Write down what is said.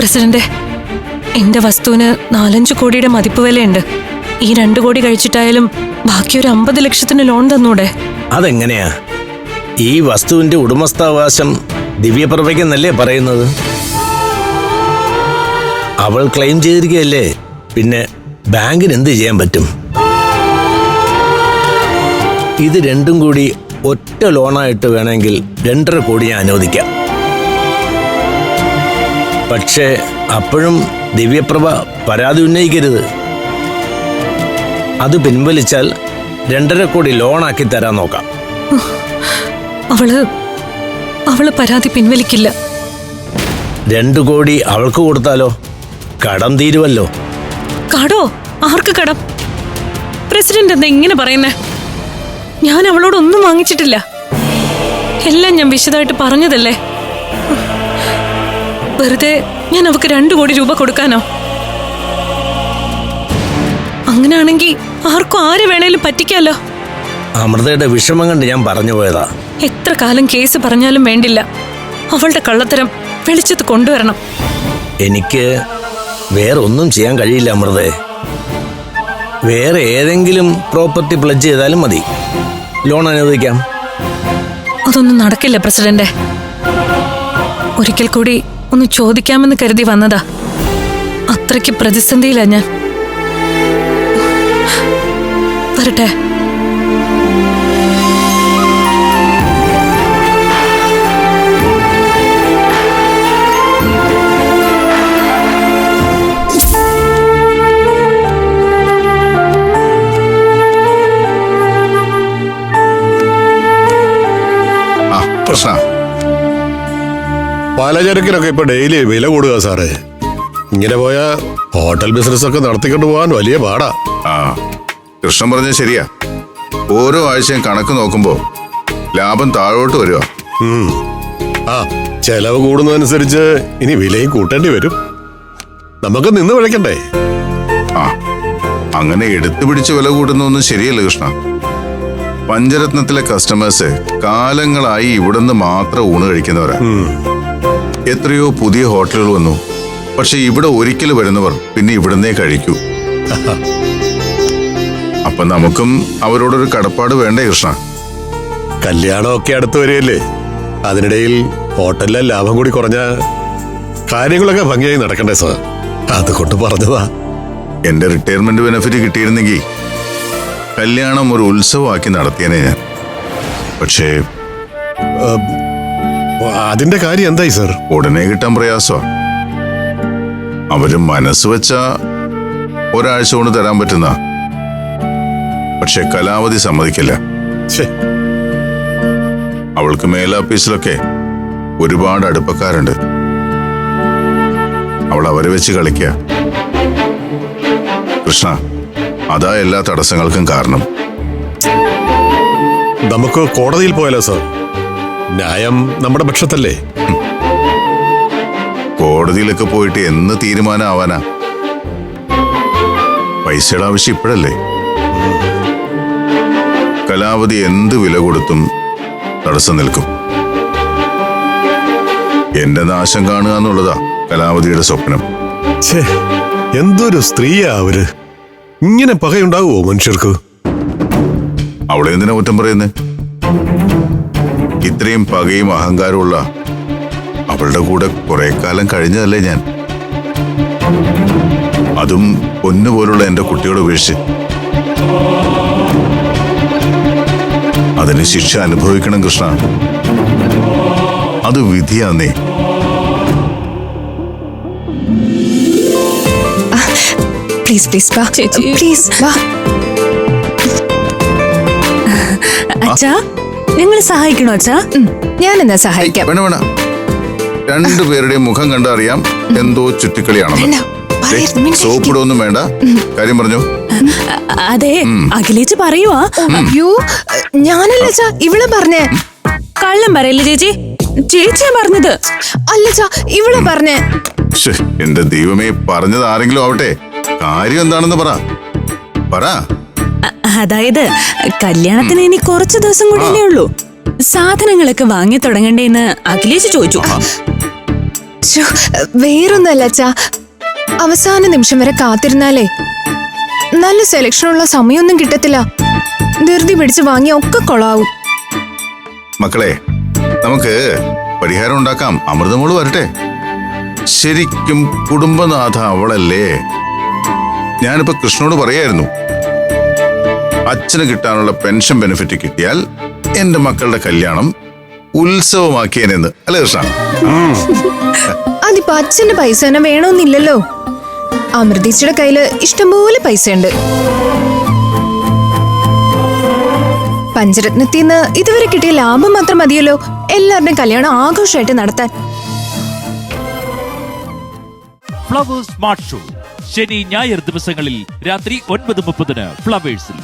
President, എന്റെ വസ്തുവിന് 4-5 കോടിയുടെ മതിപ്പ് വിലയുണ്ട്. ഈ 2 കോടി കഴിച്ചിട്ടായാലും ബാക്കി ഒരു 50 ലക്ഷത്തിന് ലോൺ തന്നൂടെ? അതെങ്ങനെയാ? ഈ വസ്തുവിന്റെ ഉടമസ്ഥാവകാശം ദിവ്യപ്രഭയ്ക്കെന്നല്ലേ പറയുന്നത്? അവൾ ക്ലെയിം ചെയ്തിരിക്കുകയല്ലേ, പിന്നെ ബാങ്കിന് എന്ത് ചെയ്യാൻ പറ്റും? ഇത് രണ്ടും കൂടി ഒറ്റ ലോണായിട്ട് വേണമെങ്കിൽ 2.5 കോടി ഞാൻ അനുവദിക്കാം. പക്ഷേ അപ്പോഴും ദിവ്യപ്രഭ പരാതി ഉന്നയിക്കരുത്. അത് പിൻവലിച്ചാൽ 2.5 കോടി ലോണാക്കി തരാൻ നോക്കാം. അവള് പരാതി പിൻവലിക്കില്ല. 2 കോടി അവൾക്ക് കൊടുത്താലോ? കടം തീരുവല്ലോ. കടോ? ആർക്ക് കടം? പ്രസിഡന്റ് എന്താ ഇങ്ങനെ പറയുന്നേ? ഞാൻ അവളോടൊന്നും വാങ്ങിച്ചിട്ടില്ല. എല്ലാം ഞാൻ വിശദമായിട്ട് പറഞ്ഞതല്ലേ. വെറുതെ ഞാൻ അവക്ക് 2 കോടി രൂപ കൊടുക്കാനോ? അങ്ങനെയാണെങ്കിൽ ആർക്കും ആരെ വേണേലും പറ്റിക്കാലോ. അമൃതയുടെ വിഷമം കണ്ട് ഞാൻ പറഞ്ഞു പോയതാ. എത്ര കാലം കേസ് പറഞ്ഞാലും വേണ്ടില്ല, അവളുടെ കള്ളത്തരം വെളിച്ചത്ത് കൊണ്ടുവരണം. എനിക്ക് വേറെ ഒന്നും ചെയ്യാൻ കഴിയില്ല അമൃതേ. വേറെ ഏതെങ്കിലും പ്രോപ്പർട്ടി പ്ലഡ്ജ് ചെയ്താലും മതി, ലോൺ അനുവദിക്കാം. അതൊന്നും നടക്കില്ല പ്രസിഡന്റ്. ഒരിക്കൽ കൂടി ഒന്ന് ചോദിക്കാമെന്ന് കരുതി വന്നതാ. അത്രയ്ക്ക് പ്രതിസന്ധിയിലാ ഞാൻ. വരട്ടെ. പ്രശ്ന പലചരക്കിനൊക്കെ ഇപ്പൊ ഡെയിലി വില കൂടുക സാറേ. ഇങ്ങനെ പോയാ ഹോട്ടൽ ബിസിനസ് ഒക്കെ നടത്തിക്കൊണ്ട് പോകാൻ വലിയ പാടാ. ആ, കൃഷ്ണൻ പറഞ്ഞത് ശരിയാ. ഓരോ ആഴ്ചയും കണക്ക് നോക്കുമ്പോ ലാഭം താഴോട്ട് വരുക. ആ, ചെലവ് കൂടുന്നതനുസരിച്ച് ഇനി വിലയും കൂട്ടേണ്ടി വരും. നമുക്ക് നിന്ന് വിളിക്കണ്ടേ? ആ, അങ്ങനെ എടുത്തു പിടിച്ച് വില കൂട്ടുന്നൊന്നും ശരിയല്ല കൃഷ്ണ. പഞ്ചരത്നത്തിലെ കസ്റ്റമേഴ്സ് കാലങ്ങളായി ഇവിടുന്ന് മാത്രം ഊണ് കഴിക്കുന്നവരാ. എത്രയോ പുതിയ ഹോട്ടലുകൾ വന്നു, പക്ഷെ ഇവിടെ ഒരിക്കൽ വരുന്നവർ പിന്നെ ഇവിടുന്നേ കഴിക്കൂ. അപ്പൊ നമുക്കും അവരോടൊരു കടപ്പാട് വേണ്ടേ കൃഷ്ണ? കല്യാണമൊക്കെ അടുത്ത് വരികയല്ലേ. അതിനിടയിൽ ഹോട്ടലിലെ ലാഭം കൂടി കുറഞ്ഞ കാര്യങ്ങളൊക്കെ ഭംഗിയായി നടക്കണ്ടേ സാർ? അതുകൊണ്ട് പറഞ്ഞതാ. എന്റെ റിട്ടയർമെന്റ് ബെനിഫിറ്റ് കിട്ടിയിരുന്നെങ്കിൽ കല്യാണം ഒരു ഉത്സവമാക്കി നടത്തിയനെ ഞാൻ. പക്ഷേ അതിന്റെ കാര്യം എന്തായി സാർ? ഉടനെ കിട്ടാൻ പ്രയാസമാണ്. അവര് മനസ്സ് വെച്ച ഒരാഴ്ച കൊണ്ട് തരാൻ പറ്റുന്ന, പക്ഷെ കലാവധി സമ്മതിക്കില്ല. അവൾക്ക് മേലാപ്പീസിലൊക്കെ ഒരുപാട് അടുപ്പക്കാരുണ്ട്. അവൾ അവരെ വെച്ച് കളിക്കുക. കൃഷ്ണ, അതാ എല്ലാ തടസ്സങ്ങൾക്കും കാരണം. നമുക്ക് കോടതിയിൽ പോയാലോ സാർ? ന്യായം നമ്മുടെ പക്ഷത്തല്ലേ? കോടതിയിലൊക്കെ പോയിട്ട് എന്ന് തീരുമാനം ആവാനാ? പൈസയുടെ ആവശ്യം ഇപ്പോഴല്ലേ. കലാവധി എന്ത് വില കൊടുത്തും തടസ്സം നിൽക്കും. എന്റെ നാശം കാണുക എന്നുള്ളതാ കലാവധിയുടെ സ്വപ്നം. എന്തൊരു സ്ത്രീയാ അവര്! ഇങ്ങനെ പകയുണ്ടാവുമോ മനുഷ്യർക്ക്? അവളെ എന്തിനാ കുറ്റം പറയുന്നേ? ഇത്രയും പകയും അഹങ്കാരമുള്ള അവളുടെ കൂടെ കുറെ കാലം കഴിഞ്ഞതല്ലേ ഞാൻ. അതും പൊന്നുപോലുള്ള എന്റെ കുട്ടിയോട് ഉപേക്ഷിച്ച്. അതിന് ശിക്ഷ അനുഭവിക്കണം കൃഷ്ണ. അത് വിധിയാന്നേ. പ്ലീസ് പ്ലീസ് വാ ചേച്ചി, പ്ലീസ് വാ. അച്ഛാ, നിങ്ങൾ സഹായിക്കണോ അച്ഛാ? ഞാനെന്നാ സഹായിക്കാം. വേണ വേണ, രണ്ടുപേരുടെയും മുഖം കണ്ടറിയാം എന്തോ ചുറ്റിക്കളിയാണെന്ന്. സോപ്പിടൊന്നും വേണ്ട, കാര്യം പറഞ്ഞു. അതെ, അഖിലേച്ച് പറയുവാ. അയ്യോ, ഞാനല്ല ചാ, ഇവളെ പറഞ്ഞേ. കള്ളം പറയല്ലേ ചേച്ചി? ചേച്ചിയാ പറഞ്ഞത്. അല്ല ചാ, ഇവളെ പറഞ്ഞേ. എന്റെ ദൈവമേ, പറഞ്ഞത് ആരെങ്കിലും ആവട്ടെ. കാര്യം എന്താണെന്ന് പറ. അതായത് കല്യാണത്തിന് ഇനി കുറച്ച് ദിവസം കൂടിയല്ലേ ഉള്ളൂ. സാധനങ്ങളൊക്കെ വാങ്ങി തുടങ്ങണ്ടേന്ന് അഖിലേച്ച് ചോദിച്ചു. ശ്ശോ, വേറൊന്നല്ല അച്ഛാ, അവസാന നിമിഷം വരെ കാത്തിരുന്നാലേ നല്ല സെലക്ഷനുള്ള സമയമൊന്നും കിട്ടത്തില്ല. ധൃതി പിടിച്ച് വാങ്ങിയ ഒക്കെ കൊളാവും. മക്കളെ, നമുക്ക് പരിഹാരം ഉണ്ടാക്കാം. അമൃതമോള് വരട്ടെ. ശരിക്കും കുടുംബനാഥ അവളല്ലേ. ഞാനിപ്പോ കൃഷ്ണനോട് പറയായിരുന്നു, അച്ഛന് കിട്ടാനുള്ള പെൻഷൻ ബെനിഫിറ്റ് കിട്ടിയാൽ എന്റെ മക്കളുടെ കല്യാണം ഉത്സവമാക്കിയേനെന്ന്. അല്ലേ കൃഷ്ണ? അതിപ്പോ അച്ഛന്റെ പൈസ തന്നെ വേണമെന്നില്ലല്ലോ. അമൃതീച്ചയുടെ കയ്യില് ഇഷ്ടംപോലെ പൈസയുണ്ട്. പഞ്ചരത്നത്തിന്ന് ഇതുവരെ കിട്ടിയ ലാഭം മാത്രം മതിയല്ലോ എല്ലാവരുടെയും കല്യാണം ആഘോഷമായിട്ട് നടത്താൻ. ഫ്ലവേഴ്സ് സ്മാർട്ട് ഷോ ശനി ഞായർ ദിവസങ്ങളിൽ രാത്രി 9:30 ഫ്ലവേഴ്സിൽ.